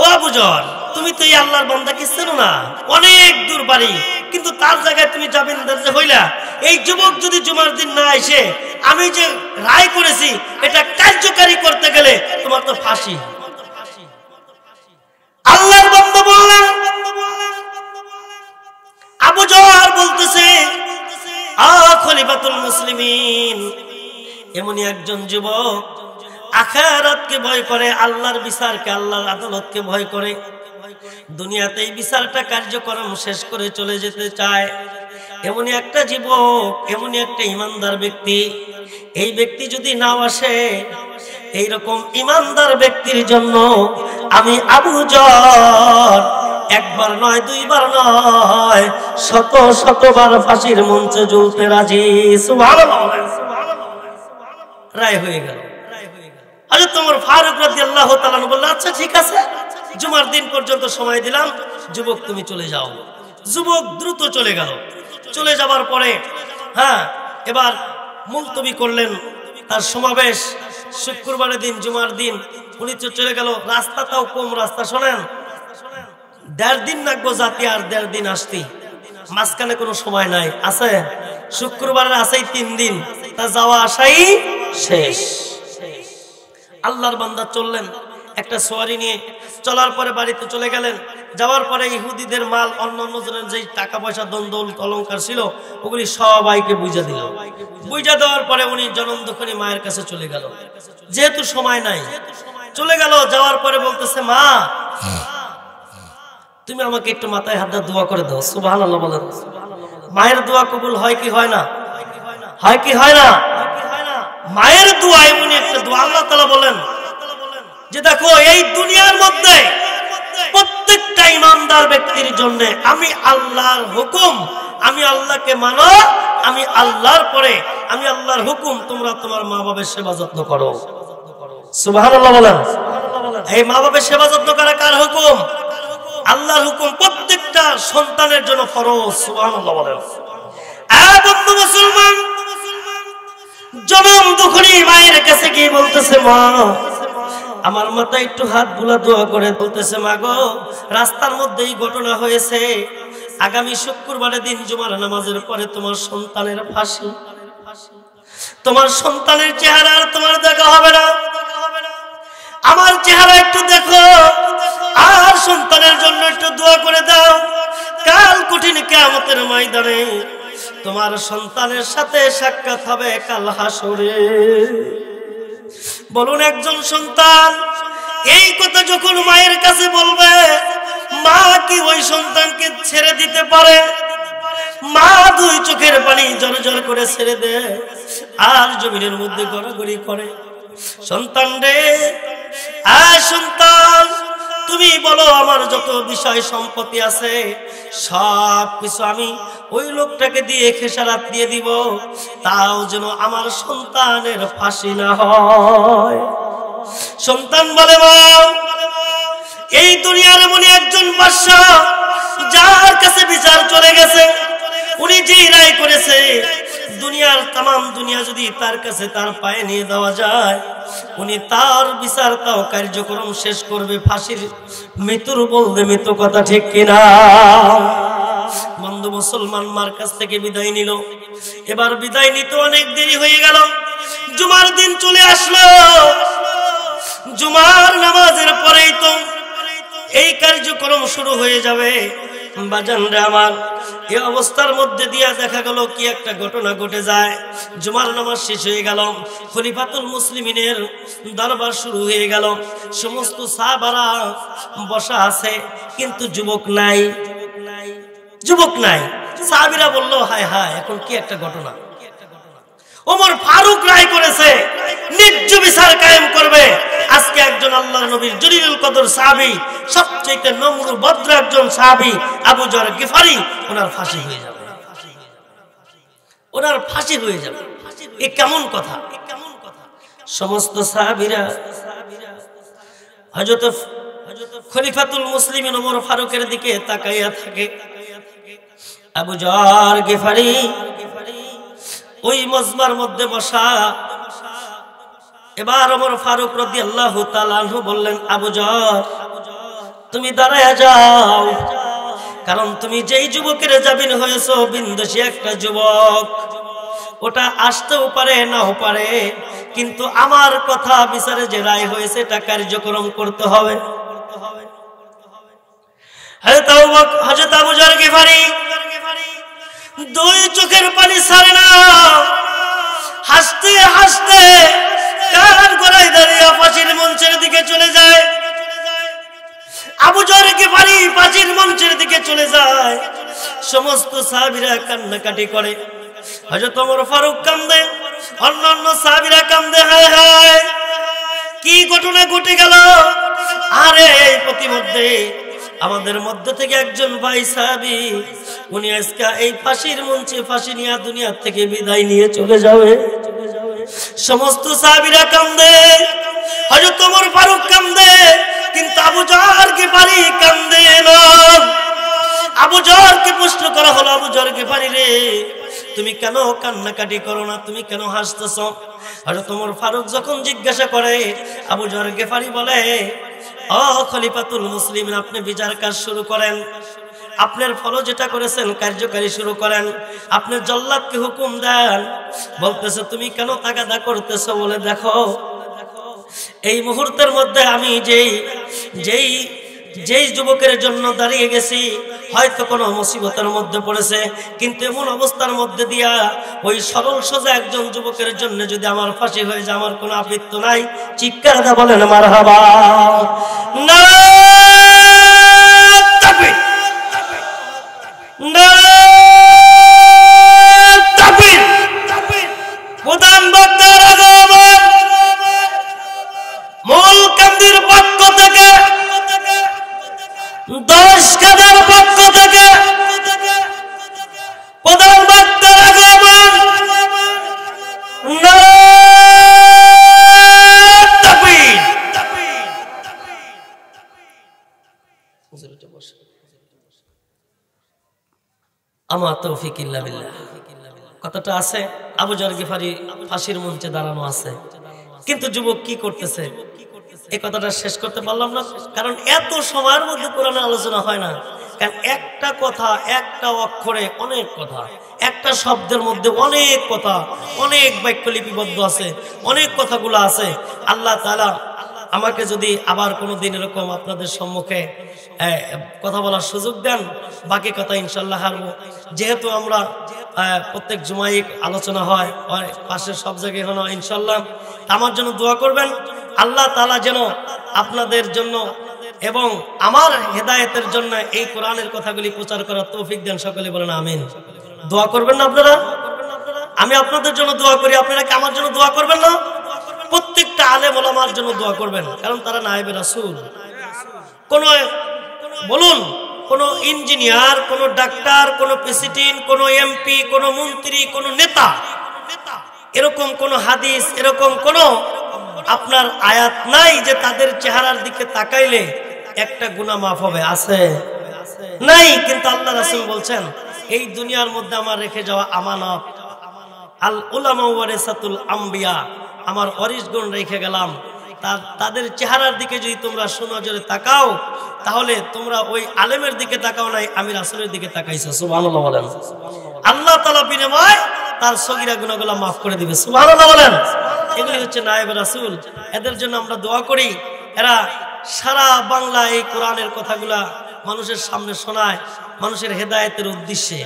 ও আবু যর, তুমি তো এই আল্লাহর বান্দাকে চেনো না, অনেক দূর বাড়ি, কিন্তু তার জায়গায় তুমি জামিনদার যে হইলা, এই যুবক যদি জুমার দিন না এসে আমি যে রায় করেছি এটা কার্যকারী করতে গেলে তোমার তো ফাঁসি। আল্লাহর বান্দা বললেন, আবু যর বলতেছে, খলিফাতুল মুসলিমিন এমনই একজন যুবক আখিরাতকে ভয় করে, আল্লাহর বিচারকে, আল্লাহর আদালতকে ভয় করে, দুনিয়াতে এই বিচারটা কার্যক্রম শেষ করে চলে যেতে চায়। এমনই একটা যুবক, এমনই একটা ইমানদার ব্যক্তি, এই ব্যক্তি যদি নাও আসে, এইরকম ইমানদার ব্যক্তির জন্য আমি আবু যর একবার নয়, দুইবার নয়, শত শতবার ফাঁসির মঞ্চে ঝুলতে রাজি। সুবহানাল্লাহ। রায় হয়ে গেল। হযরত ওমর ফারুক রাদিয়াল্লাহু তাআলা বললেন, আচ্ছা ঠিক আছে, জুমার দিন পর্যন্ত সময় দিলাম, যুবক তুমি চলে যাও। যুবক দ্রুত চলে গেল। চলে যাবার পরে এবার মুলতবি করলেন তার সমাবেশ। শুক্রবারের দিন, জুমার দিন উনি চলে গেল। রাস্তাটাও কম রাস্তা, শোনেন, 1.5 দিন লাগবো জাতি আর 1.5 দিন আসতি, মাঝখানে কোনো সময় নাই। আছে শুক্রবারের আছেই 3 দিন, তা যাওয়া আসাই শেষ। আল্লাহর বান্দা চললেন একটা সোয়ারি নিয়ে। চলার পরে বাড়িতে চলে গেলেন। যাওয়ার পরে ইহুদিদের মাল, অন্য জনের যে টাকা পয়সা, দৌলত অলংকার ছিল, ওগুলি সবাইকে বুঝা দিল। বুঝা দেওয়ার পরে উনি জনম দুঃখিনী মায়ের কাছে চলে গেল। যেহেতু সময় নাই, চলে গেল। যাওয়ার পরে বলতেছে, মা তুমি আমাকে একটু মাথায় হাত দিয়ে দোয়া করে দাও। সুবহানাল্লাহ বলেন। মায়ের দোয়া কবুল হয় কি হয় না? হয় কি হয় না? মায়ের দোয়া এমনই একটা দোয়া। আল্লাহ তাআলা বলেন যে দেখো, এই দুনিয়ার মধ্যে প্রত্যেকটা ইমানদার ব্যক্তির জন্য আমি আল্লাহর হুকুম, আমি আল্লাহকে মানো, আমি আল্লাহর পরে আমি আল্লাহর হুকুম, তোমরা তোমার মা বাবার সেবা যত্ন করো। সুবহানাল্লাহ বলেন। এই মা বাবার সেবা যত্ন করা কার হুকুম? আল্লাহর হুকুম। প্রত্যেকটা সন্তানের জন্য ফরজ। সুবহানাল্লাহ বলেন। বন্ধু মুসলমান, জনম দুঃখিনী মায়ের কাছে গিয়ে বলতেছে, মা আমার মাথায় একটু হাত বুলা দোয়া করে। বলতেছে, মা গো, রাস্তার মধ্যে এই ঘটনা হয়েছে, আগামী শুক্রবারের দিন জুমার নামাজের পরে তোমার সন্তানের ফাঁসি। তোমার সন্তানের চেহারা আর তোমার দেখা হবে না, আমার চেহারা একটু দেখো, আর সন্তানের জন্য একটু দোয়া করে দাও। কাল কঠিন কিয়ামতের ময়দানে তোমার সন্তানের সাথে সাক্ষাৎ হবে কাল হাসরে। বলুন, একজন সন্তান এই কথা যখন মায়ের কাছে বলবে, মা কি ওই সন্তানকে ছেড়ে দিতে পারে? মা 2 চোখের পানি জড়জড় করে ছেড়ে দেয় আর জমিনের মধ্যে গড়াগড়ি করে। সন্তান রে, সন্তান, তুমি বলো আমার যত বিষয় সম্পত্তি আছে সব কিছু আমি ওই লোকটাকে দিয়ে খেসারাত দিয়ে দিব, তাও যেন আমার সন্তানের ফাঁসি না হয়। সন্তান বলে, মা এই দুনিয়ার এমন একজন বাদশা যার কাছে বিচার চলে গেছে, উনি যে রায় করেছে, দুনিয়ার তাম দুনিয়া যদি তার কাছে তার পায়ে নিয়ে দেওয়া যায়, উনি তার বিচার তাও কার্যক্রম শেষ করবে। ফাঁসির মৃত্যুর বলবে মৃত্যু। কথা ঠিক কিনা? বন্ধু মুসলমান মার কাছ থেকে বিদায় নিল। এবার বিদায় নিতে অনেক দেরি হয়ে গেল। জুমার দিন চলে আসলো। জুমার নামাজের পরেই তো এই কার্যক্রম শুরু হয়ে যাবে। বাজানরে আমার, এই অবস্থার মধ্যে দিয়ে দেখা গেল কি একটা ঘটনা ঘটে যায়। জুমার নামাজ শেষ হয়ে গেল, খলিফাতুল মুসলিমিনের দরবার শুরু হয়ে গেল। সমস্ত সাহাবারা বসা আছে, কিন্তু যুবক নাই, যুবক নাই। সাহাবীরা বলল, হায় হায়, এখন কি একটা ঘটনা। ওমর ফারুক রায় করেছে ন্যায্য বিচার কায়েম করবে। আজকে একজন আল্লাহর নবীর জলিলুল কদর সাহাবী, সবচেয়ে নম্র ভদ্র একজন সাহাবী আবু যর গিফারি, ওনার ফাঁসি হয়ে যাবে, ওনার ফাঁসি হয়ে যাবে। এ কেমন কথা? সমস্ত সাহাবীরা হযরত খলিফাতুল মুসলিমিন ওমর ফারুকের দিকে তাকাইয়া থাকে। আবু যর গিফারি ওই মজমার মধ্যে বসা। এবার ওমর ফারুক রাদিয়াল্লাহু তাআলা আনহু বললেন, আবু যর, তুমি দাঁড়ায়া যাও, কারণ তুমি যেই যুবকের জামিন হয়েছো বিন্দুসী একটা যুবক, ওটা আসতেও পারে নাও পারে, কিন্তু আমার কথা বিচারে যে রায় হয়েছে এটা কার্যক্রম করতে হবে। হযরত আবু যর গিফারি দুই চোখের পানি ছাড়ে না, হাসতে হাসতে কান গলায় দাঁড়িয়ে ফাঁসির মঞ্চের দিকে চলে যায়। আবু যর গিফারি ফাঁসির মঞ্চের দিকে চলে যায়। সমস্ত সাহাবীরা কান্নাকাটি করে। হযরত ওমর ফারুক কান্দে, অন্যান্য সাহাবীরা কান্দে। হায় হায়, কি ঘটনা ঘটে গেল। আরে এই প্রতিমধ্যে আমাদের মধ্যে থেকে একজন ভাই সাহাবী, উনি আজকে এই ফাঁসির মঞ্চে ফাঁসি নিয়ে দুনিয়া থেকে বিদায় নিয়ে চলে যাবে। সমস্ত সাহাবীরা কান্দে, হযরত ওমর ফারুক কান্দে, কিন্তু আবু যর গিফারি কান্দে না। আবু যরকে প্রশ্ন করা হলো, আবু যর গিফারি রে, তুমি কেন কান্নাকাটি করো না, তুমি কেন হাসতেছো? হযরত ওমর ফারুক যখন জিজ্ঞাসা করে, আবু যর গিফারি বলে, ও খলিফাতুল মুসলিমিন, আপনি বিচার কাজ শুরু করেন, আপনার ফলো যেটা করেছেন কার্যকারী শুরু করেন, আপনি জল্লাদকে হুকুম দেন। বলতেছে, তুমি কেন তাগাদা করতেছো? বলে, দেখো এই মুহূর্তের মধ্যে আমি যেই যুবকের জন্য দাঁড়িয়ে গেছি, হয়তো কোনো মুসিবতের মধ্যে পড়েছে, কিন্তু এমন অবস্থার মধ্যে দিয়া ওই সরল সোজা একজন যুবকের জন্য যদি আমার ফাঁসি হয়ে যায়, আমার কোনো আপত্তি নাই। চিৎকার দিয়ে বলেন মারহাবা। নারায়ে তাকবীর, নারায়ে তাকবীর। প্রধান বক্তার আগমন, মূলকান্দির পক্ষ থেকে, 10 কাদার পক্ষ থেকে প্রধান বক্তার আগমন। নারায়ে তাকবীর। আমা তৌফিক ইল্লা বিল্লাহ। কথাটা আছে, আবু যর গিফারি ফাঁসির মঞ্চে দাঁড়ানো আছে, কিন্তু যুবক কি করতেছে এই কথাটা শেষ করতে পারলাম না, কারণ এত সময়ের মধ্যে কোরআনের আলোচনা হয় না। কারণ একটা কথা, একটা অক্ষরে অনেক কথা, একটা শব্দের মধ্যে অনেক কথা, অনেক বাক্য লিপিবদ্ধ আছে, অনেক কথাগুলো আছে। আল্লাহ তাআলা আমাকে যদি আবার কোনোদিন এরকম আপনাদের সম্মুখে কথা বলার সুযোগ দেন, বাকি কথা ইনশাল্লাহ হারবো। যেহেতু আমরা প্রত্যেক জুমায় আলোচনা হয়, পাশের সব জায়গায় হলো ইনশাল্লাহ। আমার জন্য দোয়া করবেন, আল্লাহ তাআলা যেন আপনাদের জন্য এবং আমার হেদায়েতের জন্য এই কোরআনের কথাগুলি প্রচার করার তৌফিক দেন। সকলে বলেন আমিন। দোয়া করবেন না আপনারা? আমি আপনাদের জন্য দোয়া করি, আপনারা কি আমার জন্য দোয়া করবেন না? প্রত্যেকটা আলেম ওলামার জন্য দোয়া করবেন, কারণ তারা নায়েবে রাসূল। কোন বলুন, কোন ইঞ্জিনিয়ার, কোন ডাক্তার, কোন প্রেসিডেন্ট, কোন এমপি, কোন মন্ত্রী, কোন নেতা, এরকম কোন হাদিস, এরকম কোন আপনার আয়াত নাই যে তাদের চেহারার দিকে তাকাইলে একটা গুনাহ মাফ হবে? আছে? নাই। কিন্তু আল্লাহ রাসূল বলছেন, এই দুনিয়ার মধ্যে আমার রেখে যাওয়া আমানত, আল উলামা ওয়ারাসাতুল আম্বিয়া, আমার ওয়ারিসগণ রেখে গেলাম, তাদের চেহারার দিকে যদি তোমরা সুনজরে তাকাও, তাহলে তোমরা ওই আলেমের দিকে তাকাও নাই, আমি রাসূলের দিকে তাকাইছো। সুবহানাল্লাহ বলেন। আল্লাহ তাআলা বিনিময় তার সগীরা গুনাহগুলো মাফ করে দিবে। সুবহানাল্লাহ বলেন। এগুলি হচ্ছে নায়েবে রাসূল। এদের জন্য আমরা দোয়া করি, এরা সারা বাংলা এই কোরআনের কথাগুলা মানুষের সামনে শোনায়, মানুষের হেদায়েতের উদ্দেশ্যে।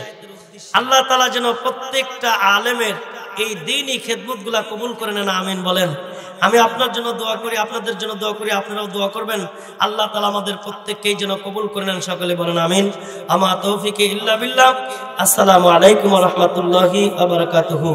আল্লাহ তাআলা যেন প্রত্যেকটা আলেমের এই দ্বীনি খেদমতগুলা কবুল করে নেন, আমিন বলেন। আমি আপনার জন্য দোয়া করি, আপনাদের জন্য দোয়া করি, আপনারাও দোয়া করবেন। আল্লাহ তাআলা আমাদের প্রত্যেককেই যেন কবুল করে নেন, সকলে বলেন আমিন। আমা তৌফিকে ইল্লা বিল্লাহ। আসসালামু আলাইকুম ওয়া রাহমাতুল্লাহি ওয়া বারাকাতুহু।